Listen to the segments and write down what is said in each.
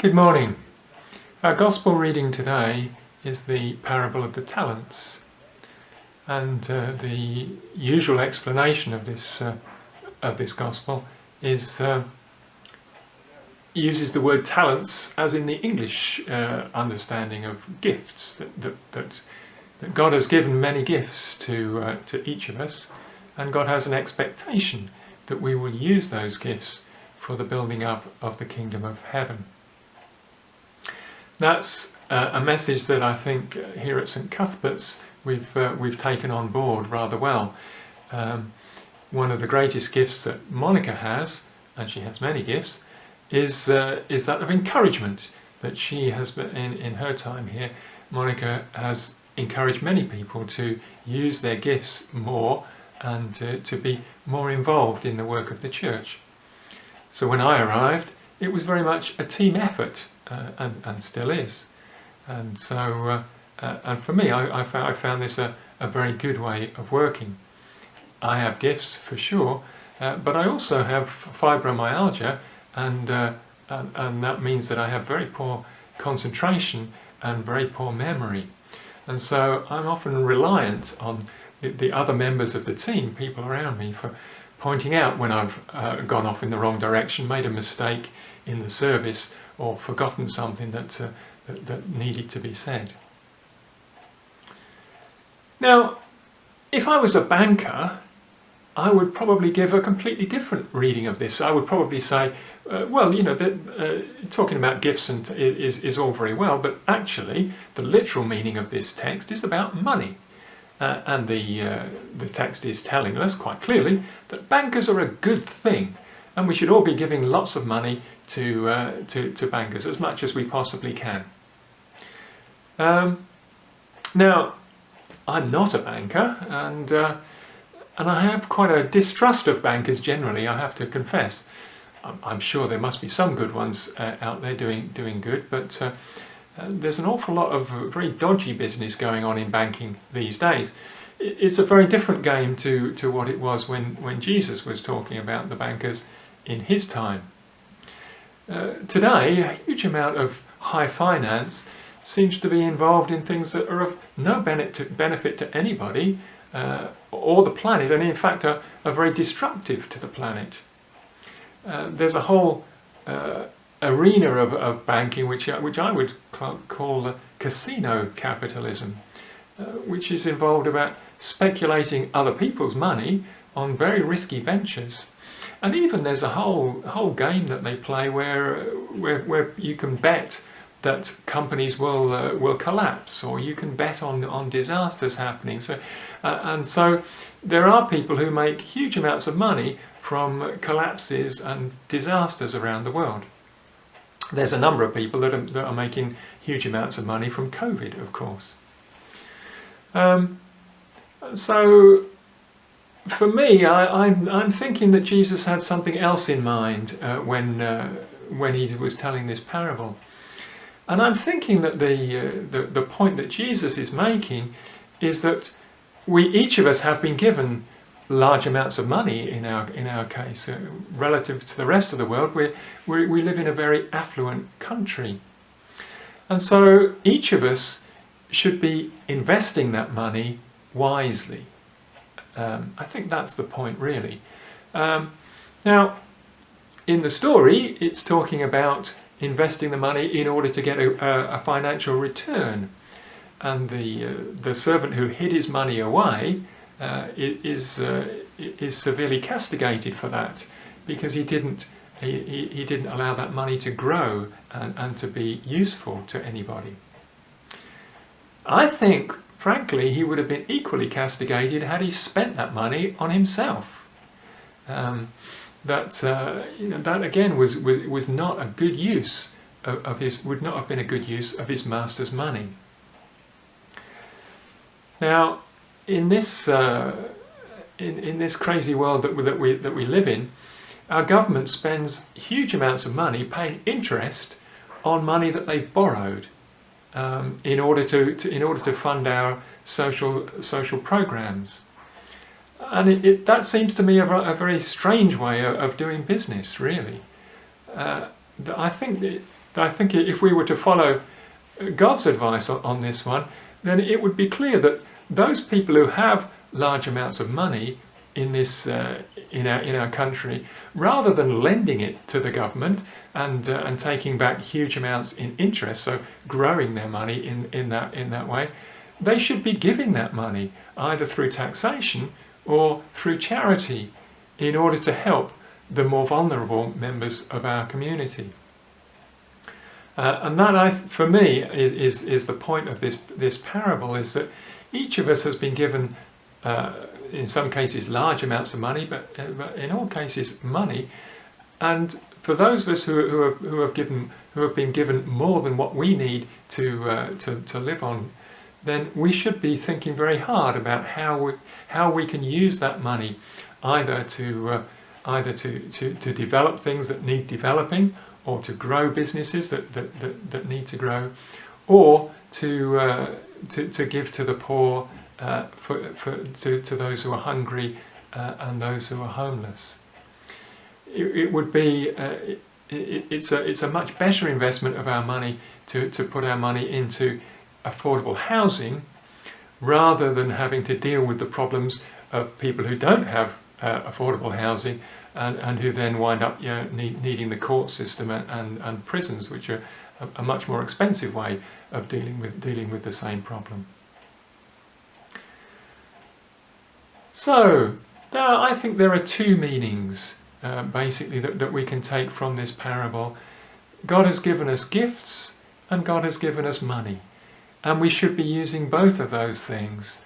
Good morning. Our Gospel reading today is the parable of the talents, and the usual explanation of this Gospel is uses the word talents as in the English understanding of gifts, that God has given many gifts to each of us, and God has an expectation that we will use those gifts for the building up of the kingdom of heaven. That's a message that I think here at St Cuthbert's we've taken on board rather well. One of the greatest gifts that Monica has, and she has many gifts, is that of encouragement. That she has been in her time here. Monica has encouraged many people to use their gifts more and to be more involved in the work of the church. So when I arrived, it was very much a team effort. And still is, and so and for me, I found this a very good way of working. I have gifts for sure, but I also have fibromyalgia, and that means that I have very poor concentration and very poor memory, and so I'm often reliant on the other members of the team, people around me, for pointing out when I've gone off in the wrong direction, made a mistake in the service, or forgotten something that needed to be said. Now, if I was a banker, I would probably give a completely different reading of this. I would probably say, well, you know, talking about gifts is all very well, but actually the literal meaning of this text is about money. And the text is telling us quite clearly that bankers are a good thing, and we should all be giving lots of money to bankers, as much as we possibly can. Now, I'm not a banker, and I have quite a distrust of bankers generally, I have to confess. I'm sure there must be some good ones out there doing good, but there's an awful lot of very dodgy business going on in banking these days. It's a very different game to what it was when Jesus was talking about the bankers in his time. Today, a huge amount of high finance seems to be involved in things that are of no benefit to anybody or the planet, and in fact are very destructive to the planet. There's a whole arena of banking which I would call casino capitalism, which is involved about speculating other people's money on very risky ventures. And even there's a whole game that they play where you can bet that companies will collapse, or you can bet on disasters happening. So and so there are people who make huge amounts of money from collapses and disasters around the world. There's a number of people that are making huge amounts of money from COVID, of course. So for me, I'm thinking that Jesus had something else in mind when he was telling this parable, and I'm thinking that the point that Jesus is making is that each of us have been given large amounts of money in our case relative to the rest of the world. We live in a very affluent country, and so each of us should be investing that money wisely. I think that's the point, really. Now, in the story, it's talking about investing the money in order to get a financial return, and the servant who hid his money away is severely castigated for that, because he didn't allow that money to grow and to be useful to anybody. I think, frankly, he would have been equally castigated had he spent that money on himself. That again was not a good use would not have been a good use of his master's money. Now, in this crazy world that we live in, our government spends huge amounts of money paying interest on money that they've borrowed. In order to fund our social programs, and that seems to me a very strange way of doing business. Really, I think that I think if we were to follow God's advice on this one, then it would be clear that those people who have large amounts of money in this in our country, rather than lending it to the government and taking back huge amounts in interest, so growing their money in that way, they should be giving that money either through taxation or through charity in order to help the more vulnerable members of our community. And that, for me, is the point of this parable, is that each of us has been given, in some cases, large amounts of money, but in all cases, money. And for those of us who have been given more than what we need to live on, then we should be thinking very hard about how we can use that money, either to develop things that need developing, or to grow businesses that need to grow, or to give to the poor, to those who are hungry and those who are homeless. It would be it's a much better investment of our money to put our money into affordable housing, rather than having to deal with the problems of people who don't have affordable housing, and who then wind up needing the court system and prisons, which are a much more expensive way of dealing with the same problem. So I think there are two meanings basically that we can take from this parable. God has given us gifts and God has given us money, and we should be using both of those things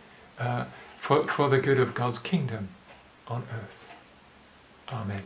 for the good of God's kingdom on earth. Amen.